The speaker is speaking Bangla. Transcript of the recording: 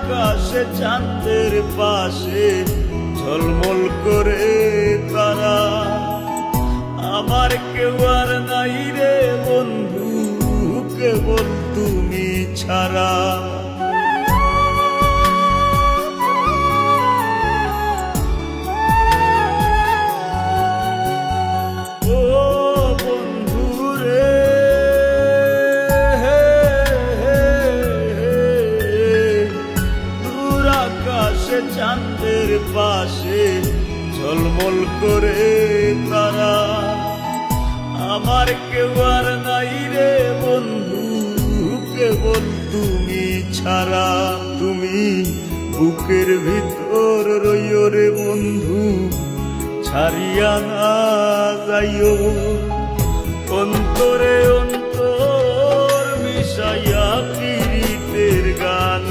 আকাশে চাঁদের পাশে ঝলমল করে তারা। আমার কেউ আর নাই রে বন্ধু, কেবল তুমি ছাড়া। চাঁদের পাশে ঝলমল করে তারা। আমার কেউ আর নাই রে বন্ধু, কেবল তুমি ছাড়া। তুমি বুকের ভিতর রইও রে বন্ধু, ছাড়িয়া না যাইও। অন্তরে অন্তর মিশাইয়া প্রীতের গান